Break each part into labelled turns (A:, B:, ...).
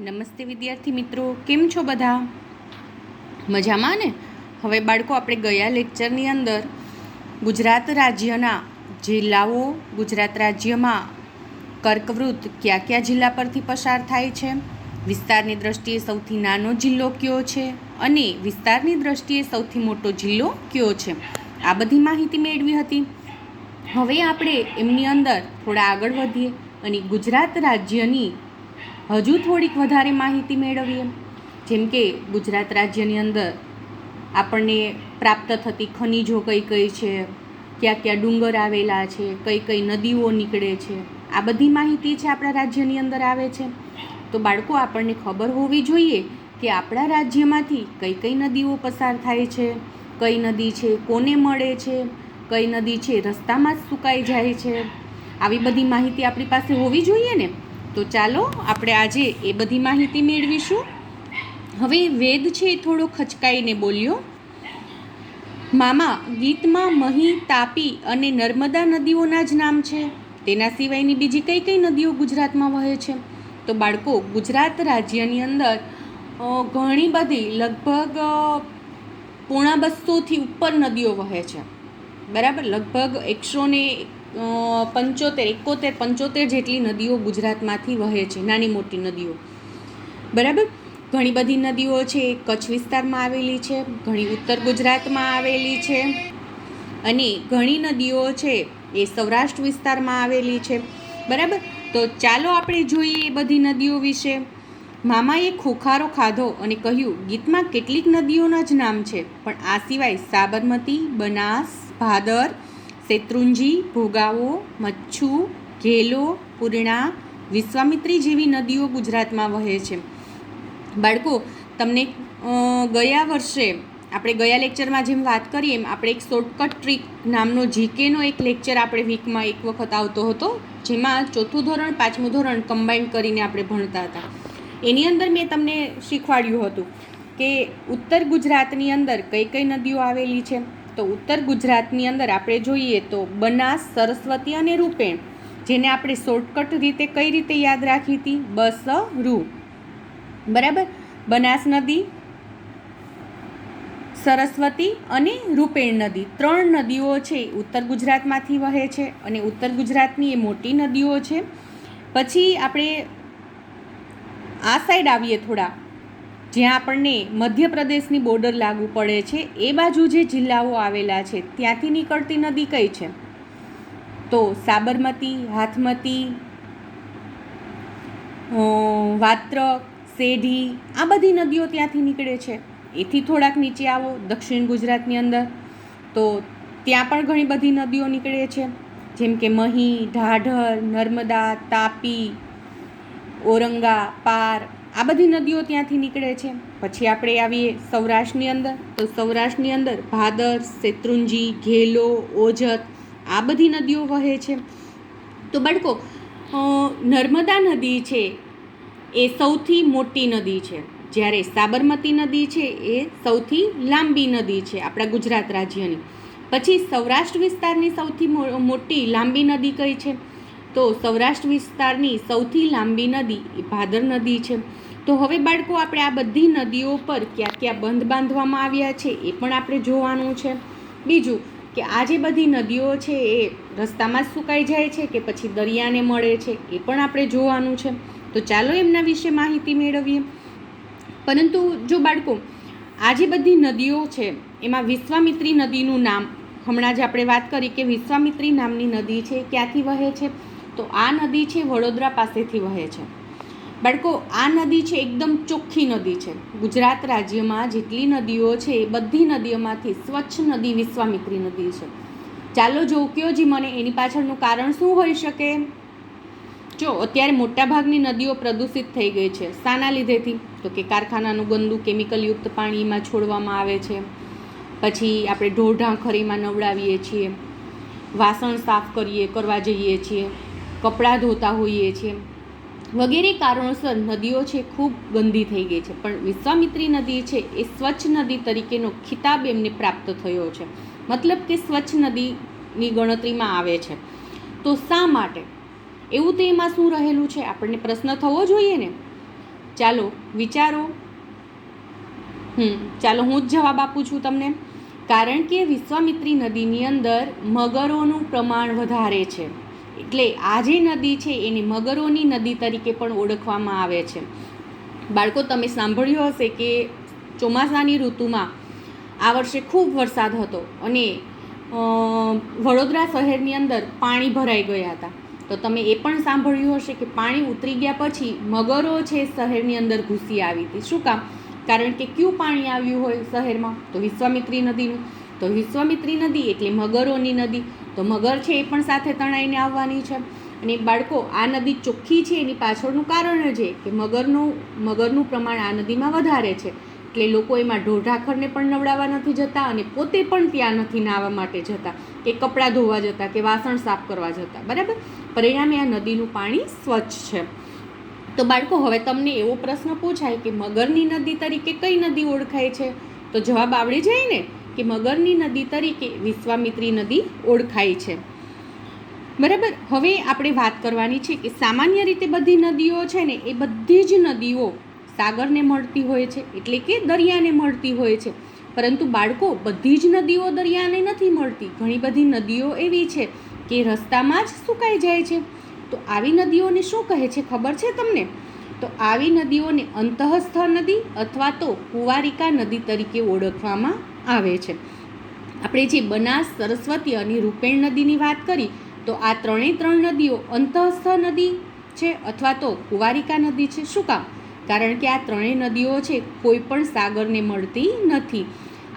A: નમસ્તે વિદ્યાર્થી મિત્રો, કેમ છો બધા? મજામાં ને? હવે બાળકો, આપણે ગયા લેક્ચરની અંદર ગુજરાત રાજ્યના જિલ્લાઓ, ગુજરાત રાજ્યમાં કર્કવૃત્ત કયા કયા જિલ્લા પરથી પસાર થાય છે, વિસ્તારની દ્રષ્ટિએ સૌથી નાનો જિલ્લો કયો છે અને વિસ્તારની દ્રષ્ટિએ સૌથી મોટો જિલ્લો કયો છે, આ બધી માહિતી મેળવી હતી. હવે આપણે એમની અંદર થોડા આગળ વધીએ અને ગુજરાત રાજ્યની હજુ થોડીક વધારે માહિતી મેળવીએ. જેમ કે ગુજરાત રાજ્યની અંદર આપણને પ્રાપ્ત થતી ખનિજો કઈ કઈ છે, કયા કયા ડુંગર આવેલા છે, કઈ કઈ નદીઓ નીકળે છે, આ બધી માહિતી છે આપણા રાજ્યની અંદર આવે છે. તો બાળકો, આપણને ખબર હોવી જોઈએ કે આપણા રાજ્યમાંથી કઈ કઈ નદીઓ પસાર થાય છે, કઈ નદી છે કોને મળે છે, કઈ નદી છે રસ્તામાં જ સુકાઈ જાય છે, આવી બધી માહિતી આપણી પાસે હોવી જોઈએ ને. તો ચાલો આપણે આજે એ બધી માહિતી મેળવીશું. હવે વેદ છે એ થોડો ખચકાઈને બોલ્યો. મામા, ગીતમાં મહી, તાપી અને નર્મદા નદીઓના જ નામ છે, તેના સિવાયની બીજી કઈ કઈ નદીઓ ગુજરાતમાં વહે છે? તો બાળકો, ગુજરાત રાજ્યની અંદર ઘણી બધી, લગભગ 250 ઉપર નદીઓ વહે છે. બરાબર, લગભગ 175 જેટલી નદીઓ ગુજરાતમાંથી વહે છે, નાની મોટી નદીઓ. બરાબર, ઘણી બધી નદીઓ છે એ કચ્છ વિસ્તારમાં આવેલી છે, ઘણી ઉત્તર ગુજરાતમાં આવેલી છે અને ઘણી નદીઓ છે એ સૌરાષ્ટ્ર વિસ્તારમાં આવેલી છે. બરાબર, તો ચાલો આપણે જોઈએ એ બધી નદીઓ વિશે. મામાએ ખોખારો ખાધો અને કહ્યું, ગીતમાં કેટલીક નદીઓના જ નામ છે, પણ આ સિવાય સાબરમતી, બનાસ, ભાદર, શેત્રુંજી, ભોગાવો, મચ્છુ, ઘેલો, પૂર્ણા, વિશ્વામિત્રી જેવી નદીઓ ગુજરાતમાં વહે છે. બાળકો, તમને ગયા વર્ષે આપણે ગયા લેક્ચરમાં જેમ વાત કરીએ એમ આપણે એક શોર્ટકટ ટ્રીક નામનો જીકેનો એક લેક્ચર આપણે વીકમાં એક વખત આવતો હતો, જેમાં 4થું ધોરણ 5મું ધોરણ કમ્બાઈન કરીને આપણે ભણતા હતા. એની અંદર મેં તમને શીખવાડ્યું હતું કે ઉત્તર ગુજરાતની અંદર કઈ કઈ નદીઓ આવેલી છે. તો ઉત્તર ગુજરાતની અંદર આપણે જોઈએ તો બનાસ, સરસ્વતી અને રૂપેણ, જેને આપણે શોર્ટકટ રીતે કઈ રીતે યાદ રાખી હતી? BSRU. બરાબર, બનાસ નદી, સરસ્વતી અને રૂપેણ નદી, 3 નદીઓ છે ઉત્તર ગુજરાતમાંથી વહે છે અને ઉત્તર ગુજરાતની એ મોટી નદીઓ છે. પછી આપણે આ સાઈડ આવીએ થોડા, જ્યાં આપણને મધ્યપ્રદેશની બોર્ડર લાગુ પડે છે, એ બાજુ જે જિલ્લાઓ આવેલા છે ત્યાંથી નીકળતી નદી કઈ છે? તો સાબરમતી, હાથમતી, વાત્રક, સેઢી, આ બધી નદીઓ ત્યાંથી નીકળે છે. એથી થોડાક નીચે આવો દક્ષિણ ગુજરાતની અંદર, તો ત્યાં પણ ઘણી બધી નદીઓ નીકળે છે, જેમ કે મહી, ઢાઢર, નર્મદા, તાપી, ઔરંગા, પાર, આ બધી નદીઓ ત્યાંથી નીકળે છે. પછી આપણે આવીએ સૌરાષ્ટ્રની અંદર, તો સૌરાષ્ટ્રની અંદર ભાદર, શેત્રુંજી, ઘેલો, ઓજત, આ બધી નદીઓ વહે છે. તો બાળકો, નર્મદા નદી છે એ સૌથી મોટી નદી છે, જ્યારે સાબરમતી નદી છે એ સૌથી લાંબી નદી છે આપણા ગુજરાત રાજ્યની. પછી સૌરાષ્ટ્ર વિસ્તારની સૌથી મોટી લાંબી નદી કઈ છે? તો સૌરાષ્ટ્ર વિસ્તારની સૌથી લાંબી નદી એ ભાદર નદી છે. તો હવે બાળકો, આપણે આ બધી નદીઓ પર ક્યાં ક્યાં બંધ બાંધવામાં આવ્યા છે એ પણ આપણે જોવાનું છે. બીજું કે આ જે બધી નદીઓ છે એ રસ્તામાં જ સુકાઈ જાય છે કે પછી દરિયાને મળે છે એ પણ આપણે જોવાનું છે. તો ચાલો એમના વિશે માહિતી મેળવીએ. પરંતુ જો બાળકો, આ જે બધી નદીઓ છે એમાં વિશ્વામિત્રી નદીનું નામ, હમણાં જ આપણે વાત કરી કે વિશ્વામિત્રી નામની નદી છે ક્યાંથી વહે છે? તો આ નદી છે વડોદરા પાસેથી વહે છે. બાળકો, આ નદી છે એકદમ ચોખ્ખી નદી છે. ગુજરાત રાજ્યમાં જેટલી નદીઓ છે એ બધી નદીઓમાંથી સ્વચ્છ નદી વિશ્વામિત્રી નદી છે. ચાલો જો કયો જી મને, એની પાછળનું કારણ શું હોઈ શકે? જો અત્યારે મોટાભાગની નદીઓ પ્રદૂષિત થઈ ગઈ છે. શાના લીધેથી? તો કે કારખાનાનું ગંદુ કેમિકલયુક્ત પાણી એમાં છોડવામાં આવે છે, પછી આપણે ઢોરઢાંખરીમાં નવડાવીએ છીએ, વાસણ સાફ કરવા જઈએ છીએ, કપડાં ધોતા હોઈએ છીએ, વગેરે કારણોસર નદીઓ છે ખૂબ ગંદી થઈ ગઈ છે. પણ વિશ્વામિત્રી નદી છે એ સ્વચ્છ નદી તરીકેનો ખિતાબ એમને પ્રાપ્ત થયો છે, મતલબ કે સ્વચ્છ નદીની ગણતરીમાં આવે છે. તો શા માટે? એવું તો એમાં શું રહેલું છે? આપણને પ્રશ્ન થવો જોઈએ ને. ચાલો વિચારો. ચાલો હું જ જવાબ આપું છું તમને. કારણ કે વિશ્વામિત્રી નદીની અંદર મગરોનું પ્રમાણ વધારે છે, એટલે આ જે નદી છે એને મગરોની નદી તરીકે પણ ઓળખવામાં આવે છે. બાળકો, તમે સાંભળ્યું હશે કે ચોમાસાની ઋતુમાં આ વર્ષે ખૂબ વરસાદ હતો અને વડોદરા શહેરની અંદર પાણી ભરાઈ ગયા હતા. તો તમે એ પણ સાંભળ્યું હશે કે પાણી ઉતરી ગયા પછી મગરો છે શહેરની અંદર ઘૂસી આવી હતી. શું કામ? કારણ કે કયું પાણી આવ્યું હોય શહેરમાં? તો વિશ્વામિત્રી નદીનું. તો વિશ્વામિત્રી નદી એટલે મગરોની નદી. તો મગર છે એ પણ સાથે તણાઈને આવવાની છે. અને બાળકો, આ નદી ચોખ્ખી છે એની પાછળનું કારણ છે કે મગરનું પ્રમાણ આ નદીમાં વધારે છે, એટલે લોકો એમાં ઢોરઢાખરને પણ નવડાવવા નથી જતા અને પોતે પણ ત્યાં નથી નાહવા માટે જતા કે કપડાં ધોવા જતા કે વાસણ સાફ કરવા જતા. બરાબર? પરિણામે આ નદીનું પાણી સ્વચ્છ છે. તો બાળકો, હવે તમને એવો પ્રશ્ન પૂછાય કે મગરની નદી તરીકે કઈ નદી ઓળખાય છે? તો જવાબ આવડી જાય ને કે મગરની નદી તરીકે વિશ્વામિત્રી નદી ઓળખાય છે. બરાબર? હવે આપણે વાત કરવાની છે કે સામાન્ય રીતે બધી નદીઓ છે ને એ બધી જ નદીઓ સાગરને મળતી હોય છે, એટલે કે દરિયાને મળતી હોય છે. પરંતુ બાળકો, બધી જ નદીઓ દરિયાને નથી મળતી. ઘણી બધી નદીઓ એવી છે કે રસ્તામાં જ સુકાઈ જાય છે. તો આવી નદીઓને શું કહે છે ખબર છે તમને? તો આવી નદીઓને અંતઃસ્થ નદી અથવા તો કુંવારિકા નદી તરીકે ઓળખવામાં આવે છે. આપણે જે બનાસ, સરસ્વતી અને રૂપેણ નદીની વાત કરી, તો આ ત્રણ નદીઓ અંતઃસ્થ નદી છે અથવા તો કુંવારિકા નદી છે. શું કામ? કારણ કે આ ત્રણેય નદીઓ છે કોઈ પણ સાગરને મળતી નથી.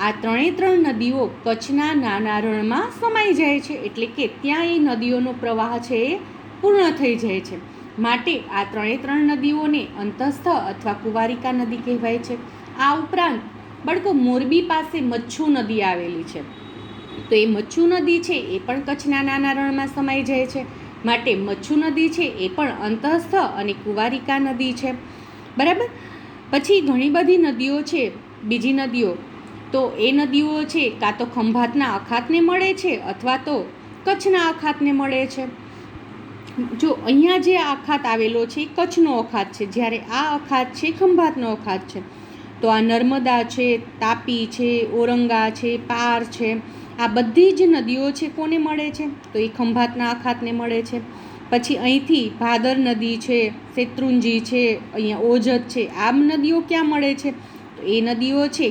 A: આ ત્રણ નદીઓ કચ્છના નાના રણમાં સમાઈ જાય છે, એટલે કે ત્યાં એ નદીઓનો પ્રવાહ છે એ પૂર્ણ થઈ જાય છે. માટે આ ત્રણ નદીઓને અંતઃસ્થ અથવા કુંવારિકા નદી કહેવાય છે. આ ઉપરાંત બાળકો, મોરબી પાસે મચ્છુ નદી આવેલી છે. તો એ મચ્છુ નદી છે એ પણ કચ્છના નાના રણમાં સમાઈ જાય છે. માટે મચ્છુ નદી છે એ પણ અંતઃસ્થ અને કુંવારિકા નદી છે. બરાબર? પછી ઘણી બધી નદીઓ છે, બીજી નદીઓ, તો એ નદીઓ છે કાં તો ખંભાતના અખાતને મળે છે અથવા તો કચ્છના અખાતને મળે છે. જો અહીંયા જે અખાત આવેલો છે એ કચ્છનો અખાત છે, જ્યારે આ અખાત છે ખંભાતનો અખાત છે. તો આ નર્મદા છે, તાપી છે, ઔરંગા છે, પાર છે, આ બધી જ નદીઓ છે કોને મળે છે? તો એ ખંભાતના અખાતને મળે છે. પછી અહીંથી ભાદર નદી છે, શેત્રુંજી છે, અહીંયા ઓજત છે, આ નદીઓ ક્યાં મળે છે? તો એ નદીઓ છે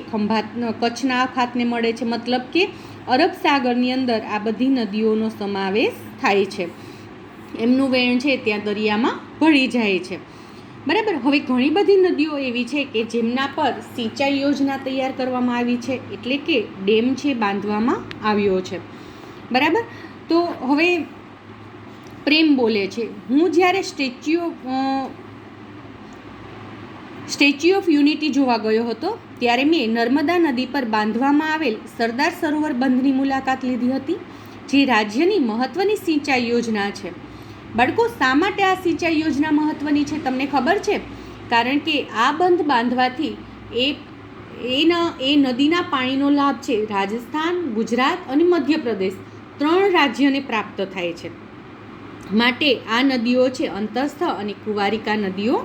A: કચ્છના અખાતને મળે છે. મતલબ કે અરબ સાગરની અંદર આ બધી નદીઓનો સમાવેશ થાય છે. એમનું વહેણ છે ત્યાં દરિયામાં ભળી જાય છે. બરાબર? હવે ઘણી બધી નદીઓ એવી છે કે જેમના પર સિંચાઈ યોજના તૈયાર કરવામાં આવી છે, એટલે કે ડેમ છે બાંધવામાં આવ્યો છે. બરાબર? તો હવે પ્રેમ બોલે છે, હું જ્યારે સ્ટેચ્યુ ઓફ યુનિટી જોવા ગયો હતો ત્યારે મેં નર્મદા નદી પર બાંધવામાં આવેલ સરદાર સરોવર બંધની મુલાકાત લીધી હતી, જે રાજ્યની મહત્ત્વની સિંચાઈ યોજના છે. બાળકો, શા માટે આ સિંચાઈ યોજના મહત્ત્વની છે તમને ખબર છે? કારણ કે આ બંધ બાંધવાથી એ નદીના પાણીનો લાભ છે રાજસ્થાન, ગુજરાત અને મધ્યપ્રદેશ 3 રાજ્યોને પ્રાપ્ત થાય છે. માટે આ નદીઓ છે અંતઃસ્થ અને કુંવારિકા નદીઓ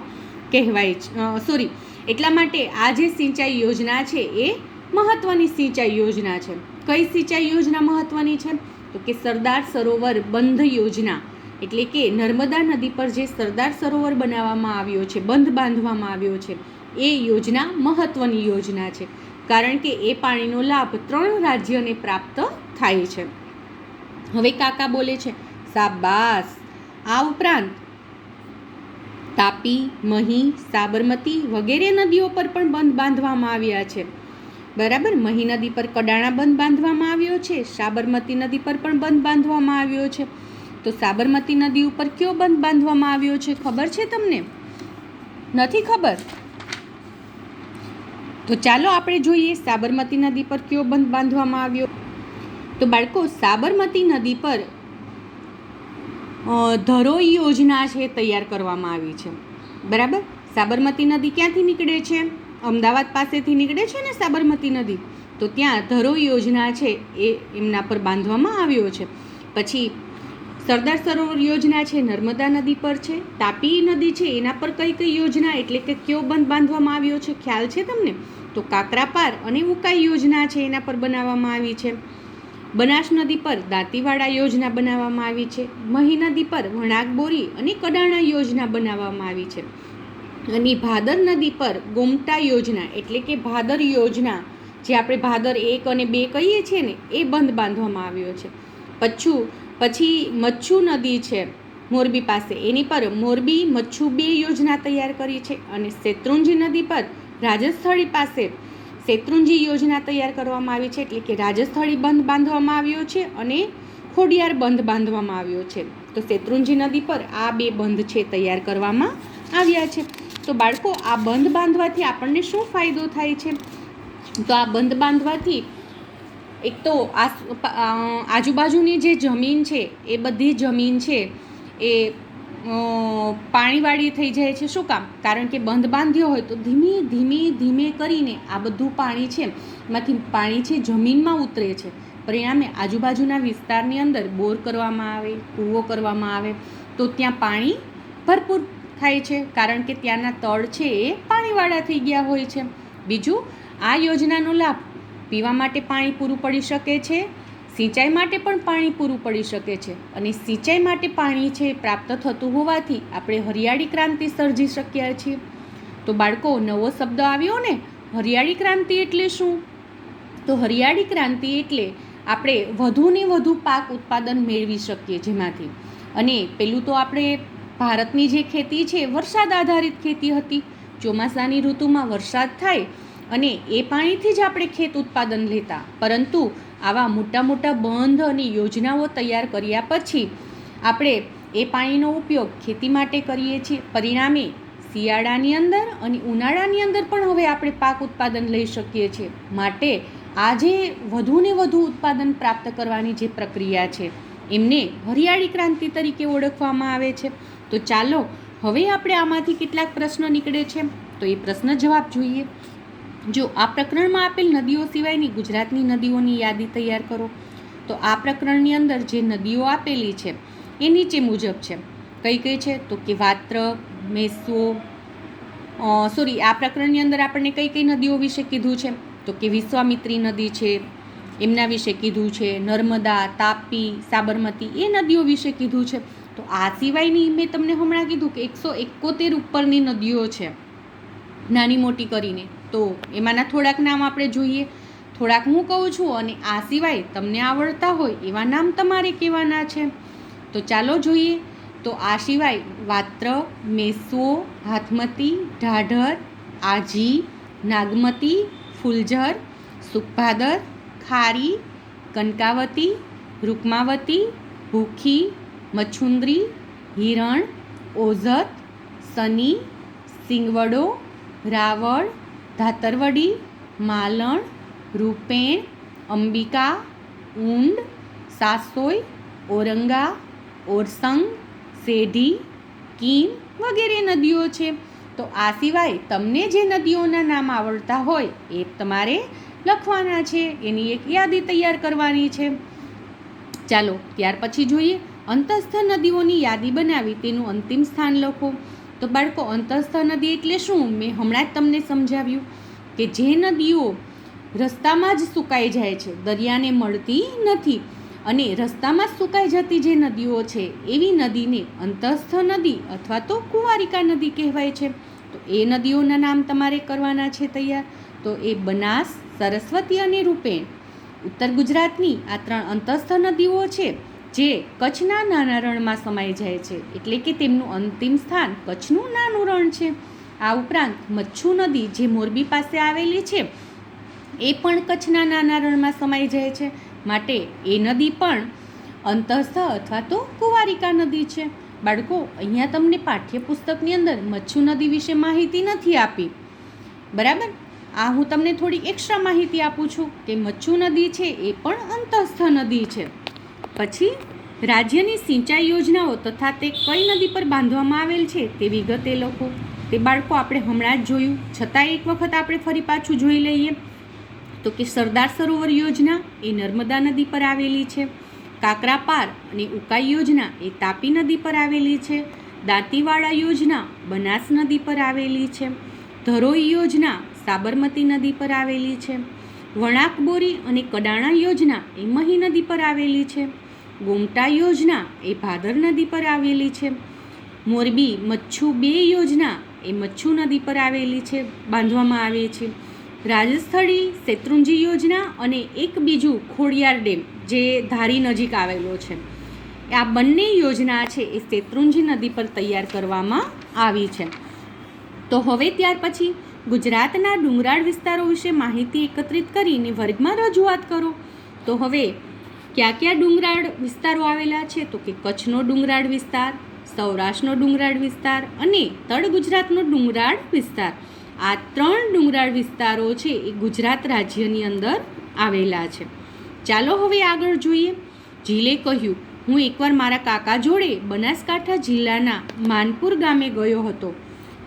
A: કહેવાય છે. એટલા માટે આ જે સિંચાઈ યોજના છે એ મહત્ત્વની સિંચાઈ યોજના છે. કઈ સિંચાઈ યોજના મહત્ત્વની છે? તો કે સરદાર સરોવર બંધ યોજના, એટલે કે નર્મદા નદી પર જે સરદાર સરોવર બનાવવામાં આવ્યો છે, બંધ બાંધવામાં આવ્યો છે, એ યોજના મહત્ત્વની યોજના છે. કારણ કે એ પાણીનો લાભ 3 રાજ્યોને પ્રાપ્ત થાય છે. હવે કાકા બોલે છે, શાબાશ. આ ઉપરાંત તાપી, મહી, સાબરમતી વગેરે નદીઓ પર પણ બંધ બાંધવામાં આવ્યા છે. બરાબર? મહી નદી પર કડાણા બંધ બાંધવામાં આવ્યો છે, સાબરમતી નદી પર પણ બંધ બાંધવામાં આવ્યો છે. તો સાબરમતી નદી ઉપર કયો બંધ બાંધવામાં આવ્યો છે ખબર છે તમને? નથી ખબર? તો ચાલો આપણે જોઈએ સાબરમતી નદી પર કયો બંધ બાંધવામાં આવ્યો. તો બાળકો, સાબરમતી નદી પર ધરોઈ યોજના છે તૈયાર કરવામાં આવી છે. બરાબર? સાબરમતી નદી ક્યાંથી નીકળે છે? અમદાવાદ પાસેથી નીકળે છે ને સાબરમતી નદી. તો ત્યાં ધરોઈ યોજના છે એ એમના પર બાંધવામાં આવ્યો છે. પછી સરદાર સરોવર યોજના છે નર્મદા નદી પર છે. તાપી નદી છે એના પર કઈ કઈ યોજના એટલે કે કયો બંધ બાંધવામાં આવ્યો છે ખ્યાલ છે તમને? તો કાકરાપાર અને ઉકાઈ યોજના છે એના પર બનાવવામાં આવી છે. બનાસ નદી પર દાંતીવાડા યોજના બનાવવામાં આવી છે. મહી નદી પર વણાકબોરી અને કડાણા યોજના બનાવવામાં આવી છે. અને ભાદર નદી પર ગોમટા યોજના એટલે કે ભાદર યોજના, જે આપણે ભાદર 1 અને 2 કહીએ છીએ ને, એ બંધ બાંધવામાં આવ્યો છે. પછી મચ્છુ નદી છે મોરબી પાસે, એની પર મોરબી મચ્છુ 2 યોજના તૈયાર કરી છે. અને શેત્રુંજી નદી પર રાજસ્થળી પાસે શેત્રુંજી યોજના તૈયાર કરવામાં આવી છે, એટલે કે રાજસ્થળી બંધ બાંધવામાં આવ્યો છે અને ખોડિયાર બંધ બાંધવામાં આવ્યો છે. તો શેત્રુંજી નદી પર આ 2 બંધ છે તૈયાર કરવામાં આવ્યા છે. તો બાળકો, આ બંધ બાંધવાથી આપણને શું ફાયદો થાય છે? તો આ બંધ બાંધવાથી એક તો આજુબાજુની જે જમીન છે એ બધી જમીન છે એ પાણીવાળી થઈ જાય છે. શું કામ? કારણ કે બંધ બાંધ્યો હોય તો ધીમે કરીને આ બધું પાણી છે એમાંથી પાણી છે જમીનમાં ઉતરે છે. પરિણામે આજુબાજુના વિસ્તારની અંદર બોર કરવામાં આવે, કૂવો કરવામાં આવે તો ત્યાં પાણી ભરપૂર થાય છે, કારણ કે ત્યાંના તળ છે એ પાણીવાળા થઈ ગયા હોય છે. બીજું, આ યોજનાનો લાભ પીવા માટે પાણી પૂરું પડી શકે છે, સિંચાઈ માટે પણ પાણી પૂરું પડી શકે છે. અને સિંચાઈ માટે પાણી છે પ્રાપ્ત થતું હોવાથી આપણે હરિયાળી ક્રાંતિ સર્જી શક્યા છીએ. તો બાળકો, નવો શબ્દ આવ્યો ને, હરિયાળી ક્રાંતિ એટલે શું? તો હરિયાળી ક્રાંતિ એટલે આપણે વધુને વધુ પાક ઉત્પાદન મેળવી શકીએ જેમાંથી. અને પેલું તો આપણે ભારતની જે ખેતી છે વરસાદ આધારિત ખેતી હતી. ચોમાસાની ઋતુમાં વરસાદ થાય અને એ પાણીથી જ આપણે ખેત ઉત્પાદન લેતા. પરંતુ આવા મોટા બંધ અને યોજનાઓ તૈયાર કર્યા પછી આપણે એ પાણીનો ઉપયોગ ખેતી માટે કરીએ છીએ. પરિણામે શિયાળાની અંદર અને ઉનાળાની અંદર પણ હવે આપણે પાક ઉત્પાદન લઈ શકીએ છીએ. માટે આ જે વધુને વધુ ઉત્પાદન પ્રાપ્ત કરવાની જે પ્રક્રિયા છે એમને હરિયાળી ક્રાંતિ તરીકે ઓળખવામાં આવે છે. તો ચાલો હવે આપણે આમાંથી કેટલાક પ્રશ્નો નીકળે છે તો એ પ્રશ્ન જવાબ જોઈએ. જો આ પ્રકરણમાં આપેલ નદીઓ સિવાયની ગુજરાતની નદીઓની યાદી તૈયાર કરો. તો આ પ્રકરણની અંદર જે નદીઓ આપેલી છે એ નીચે મુજબ છે. કઈ કઈ છે? તો કે વાત્રક, મેસો, આ પ્રકરણની અંદર આપણને કઈ કઈ નદીઓ વિશે કીધું છે? તો કે વિશ્વામિત્રી નદી છે એમના વિશે કીધું છે, નર્મદા, તાપી, સાબરમતી એ નદીઓ વિશે કીધું છે. તો આ સિવાયની મેં તમને હમણાં કીધું કે 171 ઉપરની નદીઓ છે નાની મોટી કરીને. તો એમાંના થોડાક નામ આપણે જોઈએ, થોડાક હું કહું છું અને આ સિવાય તમને આવડતા હોય એવા નામ તમારે કહેવાના છે. તો ચાલો જોઈએ. તો આ સિવાય વાત્રક, મેસો, હાથમતી, ઢાઢર, આજી, નાગમતી, ફૂલઝર, સુખભાદર, ખારી, કનકાવતી, રૂકમાવતી, ભૂખી, મચ્છુંદરી, હિરણ, ઓઝત, સની, સિંગવડો, રાવળ, ધાતરવડી, માલણ, રૂપેણ, અંબિકા, ઊંડ, સાસોઈ, ઓરંગા, ઓરસંગ, સેઢી, કીમ વગેરે નદીઓ છે. તો આ સિવાય તમને જે નદીઓના નામ આવડતા હોય એ તમારે લખવાના છે, એની એક યાદી તૈયાર કરવાની છે. ચાલો ત્યાર પછી જોઈએ અંતસ્થ નદીઓની યાદી બનાવી તેનું અંતિમ સ્થાન લખો. તો બાળકો, અંતસ્થ નદી એટલે શું? મેં હમણાં જ તમને સમજાવ્યું કે જે નદીઓ રસ્તામાં જ સુકાઈ જાય છે, દરિયાને મળતી નથી અને રસ્તામાં જ સુકાઈ જતી જે નદીઓ છે એવી નદીને અંતસ્થ નદી અથવા તો કુંવારિકા નદી કહેવાય છે. તો એ નદીઓના નામ તમારે કરવાના છે તૈયાર. તો એ બનાસ, સરસ્વતી અને રૂપેણ. ઉત્તર ગુજરાતની આ 3 અંતસ્થ નદીઓ છે જે કચ્છના નાના રણમાં સમાઈ જાય છે, એટલે કે તેમનું અંતિમ સ્થાન કચ્છનું નાનું રણ છે. આ ઉપરાંત મચ્છુ નદી જે મોરબી પાસે આવેલી છે એ પણ કચ્છના નાના રણમાં સમાઈ જાય છે. માટે એ નદી પણ અંતસ્થ અથવા તો કુંવારિકા નદી છે. બાળકો, અહીંયા તમને પાઠ્યપુસ્તકની અંદર મચ્છુ નદી વિશે માહિતી નથી આપી, બરાબર? આ હું તમને થોડી એક્સ્ટ્રા માહિતી આપું છું કે મચ્છુ નદી છે એ પણ અંતસ્થ નદી છે. પછી રાજ્યની સિંચાઈ યોજનાઓ તથા તે કઈ નદી પર બાંધવામાં આવેલ છે તે વિગતે લખો. તે બાળકો આપણે હમણાં જ જોયું, છતાં એક વખત આપણે ફરી પાછું જોઈ લઈએ. તો કે સરદાર સરોવર યોજના એ નર્મદા નદી પર આવેલી છે. કાકરાપાર અને ઉકાઈ યોજના એ તાપી નદી પર આવેલી છે. દાંતીવાડા યોજના બનાસ નદી પર આવેલી છે. ધરોઈ યોજના સાબરમતી નદી પર આવેલી છે. વણાકબોરી અને કડાણા યોજના એ મહી નદી પર આવેલી છે. ગોમટા યોજના એ ભાદર નદી પર આવેલી છે. મોરબી મચ્છુ 2 યોજના એ મચ્છુ નદી પર આવેલી છે, બાંધવામાં આવે છે. રાજસ્થળી શેત્રુંજી યોજના અને એક બીજું ખોડિયાર ડેમ જે ધારી નજીક આવેલો છે, આ બંને યોજના છે એ શેત્રુંજી નદી પર તૈયાર કરવામાં આવી છે. તો હવે ત્યાર પછી ગુજરાતના ડુંગરાળ વિસ્તારો વિશે માહિતી એકત્રિત કરીને વર્ગમાં રજૂઆત કરો. તો હવે કયા કયા ડુંગરાળ વિસ્તારો આવેલા છે? તો કે કચ્છનો ડુંગરાળ વિસ્તાર, સૌરાષ્ટ્રનો ડુંગરાળ વિસ્તાર અને તળ ગુજરાતનો ડુંગરાળ વિસ્તાર. આ 3 ડુંગરાળ વિસ્તારો છે એ ગુજરાત રાજ્યની અંદર આવેલા છે. ચાલો હવે આગળ જોઈએ. જીલે કહ્યું, હું એકવાર મારા કાકા જોડે બનાસકાંઠા જિલ્લાના માનપુર ગામે ગયો હતો.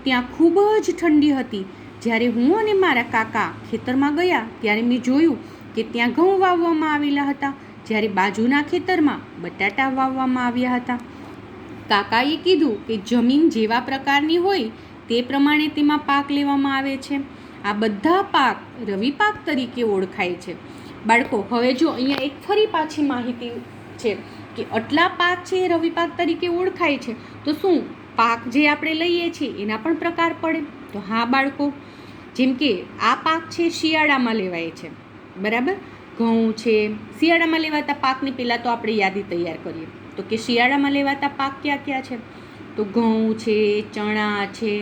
A: ત્યાં ખૂબ જ ઠંડી હતી. જ્યારે હું અને મારા કાકા ખેતરમાં ગયા ત્યારે મેં જોયું કે ત્યાં ઘઉં વાવવામાં આવેલા હતા, જ્યારે બાજુના ખેતરમાં બટાટા વાવવામાં આવ્યા હતા. કાકાએ કીધું કે જમીન જેવા પ્રકારની હોય તે પ્રમાણે તેમાં પાક લેવામાં આવે છે. આ બધા પાક રવિ પાક તરીકે ઓળખાય છે. બાળકો, હવે જો અહીંયા એક ફરી પાછી માહિતી છે કે આટલા પાક છે એ રવિ પાક તરીકે ઓળખાય છે. તો શું પાક જે આપણે લઈએ છીએ એના પણ પ્રકાર પડે? તો હા બાળકો, જેમ કે આ પાક છે શિયાળામાં લેવાય છે, બરાબર. ઘઉં છે, શિયાળામાં લેવાતા પાકની પહેલાં તો આપણે યાદી તૈયાર કરીએ. તો કે શિયાળામાં લેવાતા પાક કયા કયા છે? તો ઘઉં છે, ચણા છે,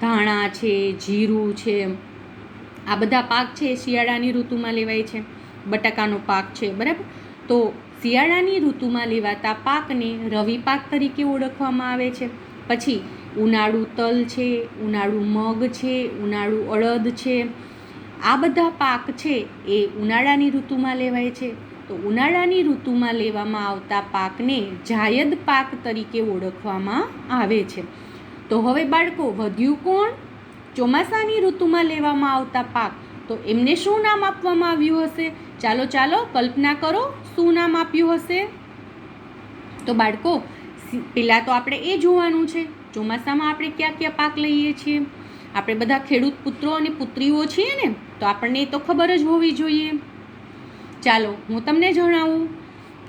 A: ધાણા છે, જીરું છે, આ બધા પાક છે શિયાળાની ઋતુમાં લેવાય છે. બટાકાનો પાક છે, બરાબર. તો શિયાળાની ઋતુમાં લેવાતા પાકને રવિ પાક તરીકે ઓળખવામાં આવે છે. પછી ઉનાળુ તલ છે, ઉનાળુ મગ છે, ઉનાળુ અડદ છે, આ બધા પાક છે એ ઉનાળાની ઋતુમાં લેવાય છે. તો ઉનાળાની ઋતુમાં લેવામાં આવતા પાકને જાયદ પાક તરીકે ઓળખવામાં આવે છે. તો હવે બાળકો, વધ્યું કોણ? ચોમાસાની ઋતુમાં લેવામાં આવતા પાક. તો એમને શું નામ આપવામાં આવ્યું હશે? ચાલો કલ્પના કરો, શું નામ આપ્યું હશે? તો બાળકો, પહેલાં તો આપણે એ જોવાનું છે ચોમાસામાં આપણે કયા કયા પાક લઈએ છીએ. આપણે બધા ખેડૂત પુત્રો અને પુત્રીઓ છીએ ને, તો આપણને એ તો ખબર જ હોવી જોઈએ. ચાલો હું તમને જણાવું.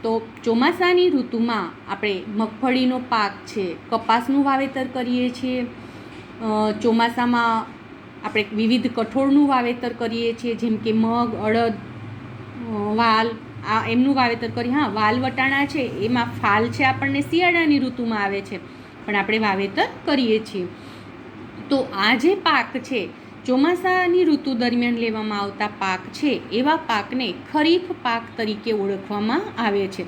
A: તો ચોમાસાની ઋતુમાં આપણે મગફળીનો પાક છે, કપાસનું વાવેતર કરીએ છીએ. ચોમાસામાં આપણે વિવિધ કઠોળનું વાવેતર કરીએ છીએ, જેમ કે મગ, અડદ, વાલ, આ એમનું વાવેતર કરીએ. હા, વાલ વટાણા છે એમાં ફાલ છે આપણને શિયાળાની ઋતુમાં આવે છે, પણ આપણે વાવેતર કરીએ છીએ. તો આ જે પાક છે ચોમાસાની ઋતુ દરમિયાન લેવામાં આવતા પાક છે, એવા પાકને ખરીફ પાક તરીકે ઓળખવામાં આવે છે.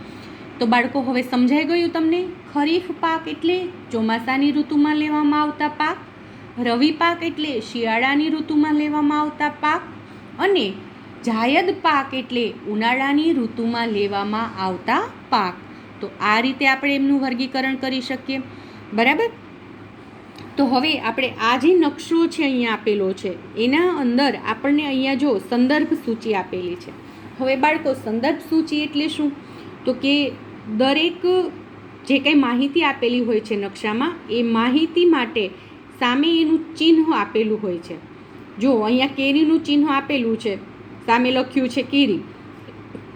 A: તો બાળકો, હવે સમજાઈ ગયું તમને? ખરીફ પાક એટલે ચોમાસાની ઋતુમાં લેવામાં આવતા પાક, રવિ પાક એટલે શિયાળાની ઋતુમાં લેવામાં આવતા પાક, અને જાયદ પાક એટલે ઉનાળાની ઋતુમાં લેવામાં આવતા પાક. તો આ રીતે આપણે એમનું વર્ગીકરણ કરી શકીએ, બરાબર. તો હવે આપણે આ જે નકશો છે અહીંયા આપેલો છે એના અંદર આપણને અહીંયા જો સંદર્ભ સૂચિ આપેલી છે. હવે બાળકો, સંદર્ભ સૂચિ એટલે શું? તો કે દરેક જે કંઈ માહિતી આપેલી હોય છે નકશામાં, એ માહિતી માટે સામે એનું ચિહ્ન આપેલું હોય છે. જો અહીંયા કેરીનું ચિહ્ન આપેલું છે, સામે લખ્યું છે કેરી.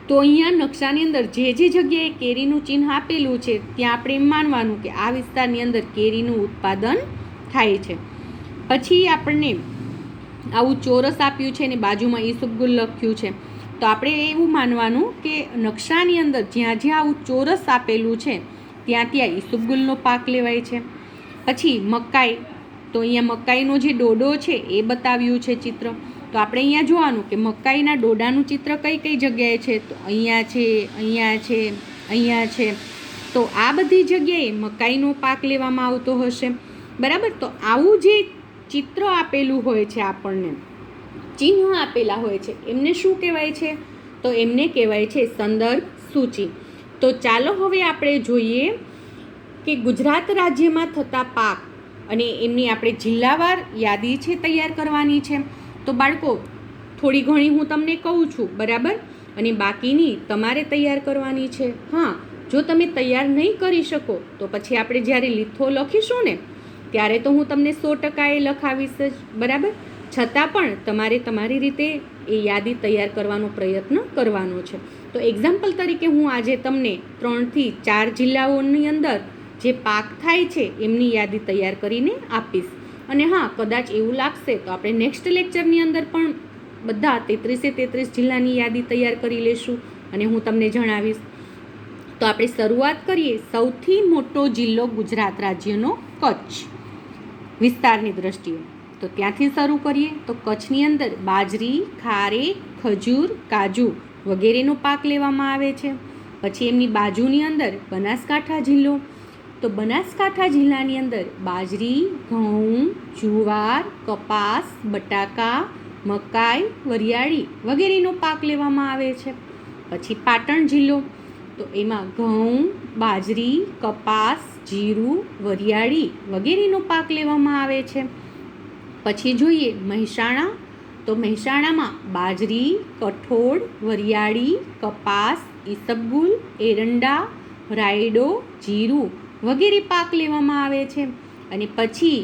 A: તો અહીંયા નકશાની અંદર જે જગ્યાએ કેરીનું ચિહ્ન આપેલું છે ત્યાં આપણે એમ માનવાનું કે આ વિસ્તારની અંદર કેરીનું ઉત્પાદન થાય છે. પછી આપણને આવું ચોરસ આપ્યું છે ને બાજુમાં ઈસબગુલ લખ્યું છે, તો આપણે એવું માનવાનું કે નકશાની અંદર જ્યાં જ્યાં આવું ચોરસ આપેલું છે ત્યાં ત્યાં ઈસબગુલનો પાક લેવાય છે. પછી મકાઈ, તો અહીંયા મકાઈનો જે ડોડો છે એ બતાવ્યું છે ચિત્ર. તો આપણે અહીંયા જોવાનું કે મકાઈના ડોડાનું ચિત્ર કઈ કઈ જગ્યાએ છે. તો અહીંયા છે, અહીંયા છે, અહીંયા છે. તો આ બધી જગ્યાએ મકાઈનો પાક લેવામાં આવતો હશે, બરાબર. તો આવું જે ચિત્ર આપેલું હોય છે, આપણને ચિહ્ન આપેલા હોય છે, એમને શું કહેવાય છે? તો એમને કહેવાય છે સંદર્ભ સૂચિ. તો ચાલો હવે આપણે જોઈએ કે ગુજરાત રાજ્યમાં થતા પાક અને એમની આપણે જિલ્લાવાર યાદી છે તૈયાર કરવાની છે. તો બાળકો, થોડી ઘણી હું તમને કહું છું, બરાબર. અને બાકીની તમારે તૈયાર કરવાની છે. હા, જો તમે તૈયાર નહીં કરી શકો તો પછી આપણે જ્યારે લીથો લખીશું ને ત્યારે તો હું તમને 100% એ લખાવીશ જ, બરાબર. છતાં પણ તમારે તમારી રીતે એ યાદી તૈયાર કરવાનો પ્રયત્ન કરવાનો છે. તો એક્ઝામ્પલ તરીકે હું આજે તમને 3 થી 4 જિલ્લાઓની અંદર જે પાક થાય છે એમની યાદી તૈયાર કરીને આપીશ. અને હા, કદાચ એવું લાગશે તો આપણે નેક્સ્ટ લેક્ચરની અંદર પણ બધા 33 જિલ્લાની યાદી તૈયાર કરી લેશું અને હું તમને જણાવીશ. તો આપણે શરૂઆત કરીએ. સૌથી મોટો જિલ્લો ગુજરાત રાજ્યનો કચ્છ વિસ્તારની દ્રષ્ટિએ, તો ત્યાંથી શરૂ કરીએ. તો કચ્છની અંદર બાજરી, ખારેક, ખજૂર, કાજુ વગેરેનો પાક લેવામાં આવે છે. પછી એમની બાજુની અંદર બનાસકાંઠા જિલ્લો, તો બનાસકાંઠા જિલ્લાની અંદર બાજરી, ઘઉં, જુવાર, કપાસ, બટાકા, મકાઈ, વરિયાળી વગેરેનો પાક લેવામાં આવે છે. પછી પાટણ જિલ્લો, તો એમાં ઘઉં, બાજરી, કપાસ, જીરું, વરિયાળી વગેરેનો પાક લેવામાં આવે છે. પછી જોઈએ મહેસાણા, તો મહેસાણામાં બાજરી, કઠોળ, વરિયાળી, કપાસ, ઈસબગુલ, એરંડા, રાયડો, જીરું વગેરે પાક લેવામાં આવે છે. અને પછી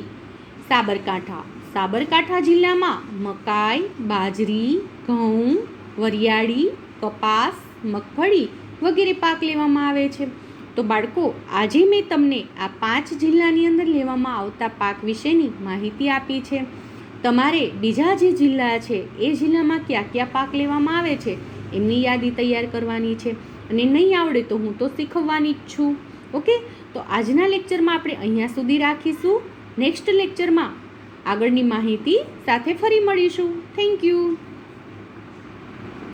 A: સાબરકાંઠા જિલ્લામાં મકાઈ, બાજરી, ઘઉં, વરિયાળી, કપાસ, મગફળી વગેરે પાક લેવામાં આવે છે. તો બાળકો, આજે મેં તમને આ 5 જિલ્લાની અંદર લેવામાં આવતા પાક વિશેની માહિતી આપી છે. તમારે બીજા જે જિલ્લા છે એ જિલ્લામાં કયા કયા પાક લેવામાં આવે છે એમની યાદી તૈયાર કરવાની છે. અને નહીં આવડે તો હું તો શીખવવાની જ છું. ઓકે, તો આજના લેક્ચરમાં આપણે અહીંયા સુધી રાખીશું. નેક્સ્ટ લેક્ચરમાં આગળની માહિતી સાથે ફરી મળીશું. Thank you.